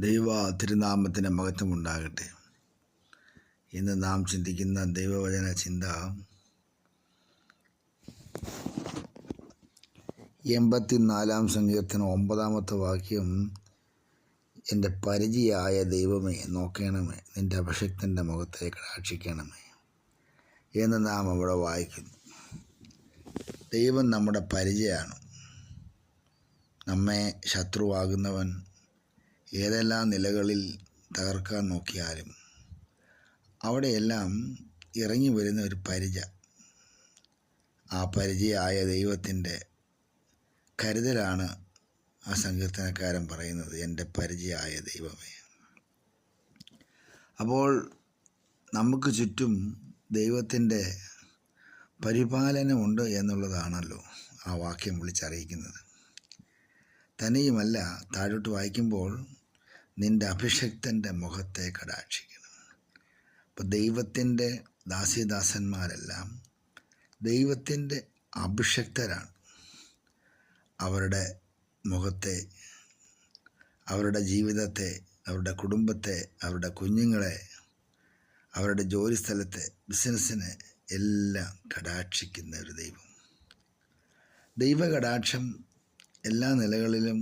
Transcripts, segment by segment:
ദൈവ തിരുനാമത്തിന് മഹത്വമുണ്ടാകട്ടെ. ഇന്ന് നാം ചിന്തിക്കുന്ന ദൈവവചന ചിന്ത 84 സങ്കീർത്തനം 9 വാക്യം, എൻ്റെ പരിചയായ ദൈവമേ നോക്കണമേ, നിൻ്റെ അഭിഷിക്തൻ്റെ മുഖത്തെ കടാക്ഷിക്കണമേ എന്ന് നാം അവിടെ വായിക്കുന്നു. ദൈവം നമ്മുടെ പരിചയമാണ്. നമ്മെ ശത്രുവാകുന്നവൻ ഏതെല്ലാം നിലകളിൽ തകർക്കാൻ നോക്കിയാലും അവിടെയെല്ലാം ഇറങ്ങി വരുന്ന ഒരു പരിച, ആ പരിചയായ ദൈവത്തിൻ്റെ കരുതലാണ് ആ സങ്കീർത്തനക്കാരൻ പറയുന്നത്, എൻ്റെ പരിചയായ ദൈവമേ. അപ്പോൾ നമുക്ക് ചുറ്റും ദൈവത്തിൻ്റെ പരിപാലനമുണ്ട് എന്നുള്ളതാണല്ലോ ആ വാക്യം വിളിച്ചറിയിക്കുന്നത്. തന്നെയുമല്ല, താഴോട്ട് വായിക്കുമ്പോൾ നിൻ്റെ അഭിഷിക്തൻ്റെ മുഖത്തെ കടാക്ഷിക്കണം. അപ്പോൾ ദൈവത്തിൻ്റെ ദാസീദാസന്മാരെല്ലാം ദൈവത്തിൻ്റെ അഭിഷിക്തരാണ്. അവരുടെ മുഖത്തെ, അവരുടെ ജീവിതത്തെ, അവരുടെ കുടുംബത്തെ, അവരുടെ കുഞ്ഞുങ്ങളെ, അവരുടെ ജോലിസ്ഥലത്തെ, ബിസിനസ്സിനെ എല്ലാം കടാക്ഷിക്കുന്ന ഒരു ദൈവം. ദൈവകടാക്ഷം എല്ലാ നിലകളിലും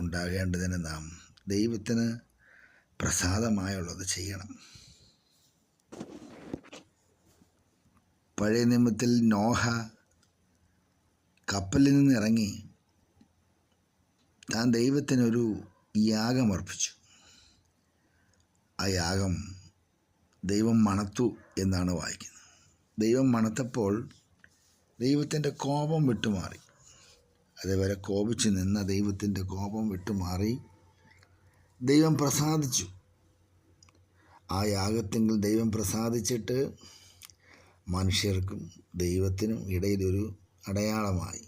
ഉണ്ടാകേണ്ടതിന് നാം ദൈവത്തിന് പ്രസാദമായുള്ളത് ചെയ്യണം. പഴയ നിയമത്തിൽ നോഹ കപ്പലിൽ നിന്ന് ഇറങ്ങി താൻ ദൈവത്തിനൊരു യാഗം അർപ്പിച്ചു. ആ യാഗം ദൈവം മണത്തു എന്നാണ് വായിക്കുന്നത്. ദൈവം മണത്തപ്പോൾ ദൈവത്തിൻ്റെ കോപം വിട്ടുമാറി. അതേപോലെ കോപിച്ച് നിന്ന ദൈവത്തിൻ്റെ കോപം വിട്ടുമാറി ദൈവം പ്രസാദിച്ചു. ആ യാഗത്തെങ്കിൽ ദൈവം പ്രസാദിച്ചിട്ട് മനുഷ്യർക്കും ദൈവത്തിനും ഇടയിലൊരു അടയാളമായി,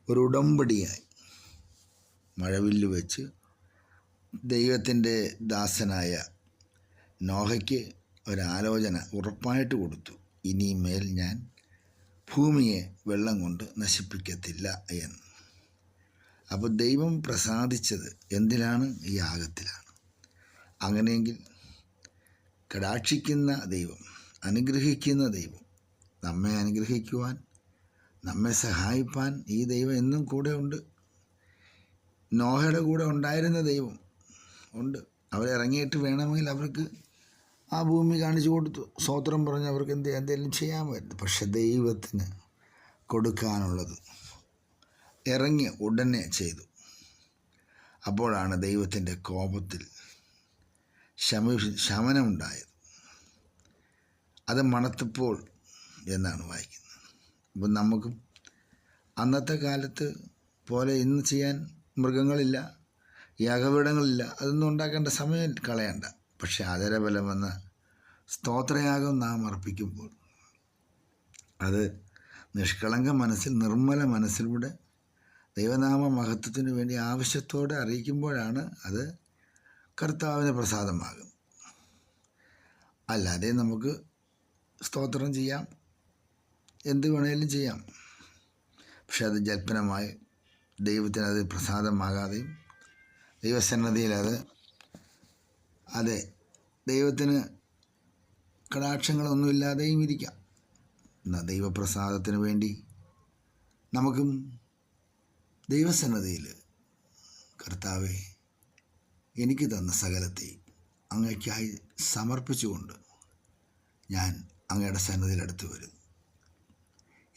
ഒരു ഉടമ്പടിയായി മഴവില്ല് വെച്ച് ദൈവത്തിൻ്റെ ദാസനായ നോഹയ്ക്ക് ഒരാലോചന ഉറപ്പായിട്ട് കൊടുത്തു, ഇനിമേൽ ഞാൻ ഭൂമിയെ വെള്ളം കൊണ്ട് നശിപ്പിക്കത്തില്ല എന്ന്. അപ്പോൾ ദൈവം പ്രസാദിച്ചത് എന്തിലാണ്? ഈ യാഗത്തിലാണ്. അങ്ങനെയെങ്കിൽ കടാക്ഷിക്കുന്ന ദൈവം, അനുഗ്രഹിക്കുന്ന ദൈവം, നമ്മെ അനുഗ്രഹിക്കുവാൻ, നമ്മെ സഹായിപ്പാൻ ഈ ദൈവം എന്നും കൂടെ ഉണ്ട്. നോഹയുടെ കൂടെ ഉണ്ടായിരുന്ന ദൈവം ഉണ്ട്. അവരിറങ്ങിയിട്ട് വേണമെങ്കിൽ അവർക്ക് ആ ഭൂമി കാണിച്ചു കൊടുത്തു, സ്തോത്രം പറഞ്ഞ് അവർക്ക് എന്തെങ്കിലും ചെയ്യാമായിരുന്നു. പക്ഷെ ദൈവത്തിന് കൊടുക്കാനുള്ളത് ഇറങ്ങി ഉടനെ ചെയ്തു. അപ്പോഴാണ് ദൈവത്തിൻ്റെ കോപത്തിൽ ശമനമുണ്ടായത്. അത് മണത്തപ്പോൾ എന്നാണ് വായിക്കുന്നത്. അപ്പം നമുക്കും അന്നത്തെ കാലത്ത് പോലെ ഇന്ന് ചെയ്യാൻ മൃഗങ്ങളില്ല, യാഗപീഠങ്ങളില്ല, അതൊന്നും ഉണ്ടാക്കേണ്ട സമയം കളയണ്ട. പക്ഷെ ആദരബലമെന്ന സ്തോത്രയാഗം നാം അർപ്പിക്കുമ്പോൾ അത് നിഷ്കളങ്ക മനസ്സിൽ, നിർമ്മല മനസ്സിലൂടെ ദൈവനാമ മഹത്വത്തിന് വേണ്ടി ആവശ്യത്തോടെ അറിയിക്കുമ്പോഴാണ് അത് കർത്താവിന് പ്രസാദമാകും. അല്ലാതെ നമുക്ക് സ്തോത്രം ചെയ്യാം, എന്ത് വേണേലും ചെയ്യാം. പക്ഷെ അത് ജൽപ്പനമായി ദൈവത്തിനത് പ്രസാദമാകാതെയും ദൈവസന്നദ്ധിയിൽ അതെ ദൈവത്തിന് കടാക്ഷങ്ങളൊന്നുമില്ലാതെയും ഇരിക്കാം. എന്നാൽ ദൈവപ്രസാദത്തിന് വേണ്ടി നമുക്കും ദൈവസന്നദ്ധിയിൽ, കർത്താവേ എനിക്ക് തന്ന സകലത്തെ അങ്ങയ്ക്കായി സമർപ്പിച്ചുകൊണ്ട് ഞാൻ അങ്ങയുടെ സന്നദ്ധിയിൽ അടുത്ത് വരുന്നു.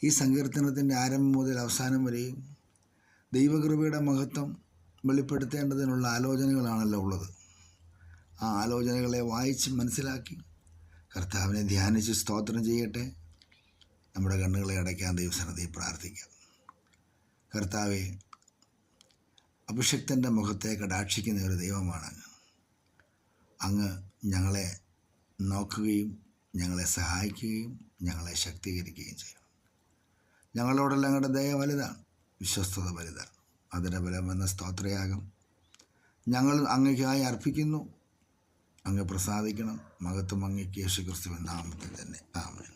ഈ സങ്കീർത്തനത്തിൻ്റെ ആരംഭം മുതൽ അവസാനം വരെയും ദൈവകൃപയുടെ മഹത്വം വെളിപ്പെടുത്തേണ്ടതിനുള്ള ആലോചനകളാണല്ലോ ഉള്ളത്. ആ ആലോചനകളെ വായിച്ച് മനസ്സിലാക്കി കർത്താവിനെ ധ്യാനിച്ച് സ്തോത്രം ചെയ്യട്ടെ. നമ്മുടെ കണ്ണുകളെ അടയ്ക്കാൻ ദൈവസന്നിധിയിൽ പ്രാർത്ഥിക്കാം. കർത്താവെ, അഭിഷിക്തൻ്റെ മുഖത്തെ കടാക്ഷിക്കുന്ന ഒരു ദൈവമാണ് അങ്ങ്. ഞങ്ങളെ നോക്കുകയും ഞങ്ങളെ സഹായിക്കുകയും ഞങ്ങളെ ശക്തീകരിക്കുകയും ചെയ്യും. ഞങ്ങളോടുള്ള ഞങ്ങളുടെ ദയ വലുതാണ്, വിശ്വസ്തത വലുതാണ്. അതിൻ്റെ ബലമെന്ന സ്തോത്രയാഗം ഞങ്ങൾ അങ്ങയ്ക്കായി അർപ്പിക്കുന്നു. അങ്ങ് പ്രസാദിക്കണം. മഹത്വം അങ്ങയ്ക്ക് യേശുക്രിസ്തുവിൻ നാമത്തിൽ തന്നെ. ആമേൻ.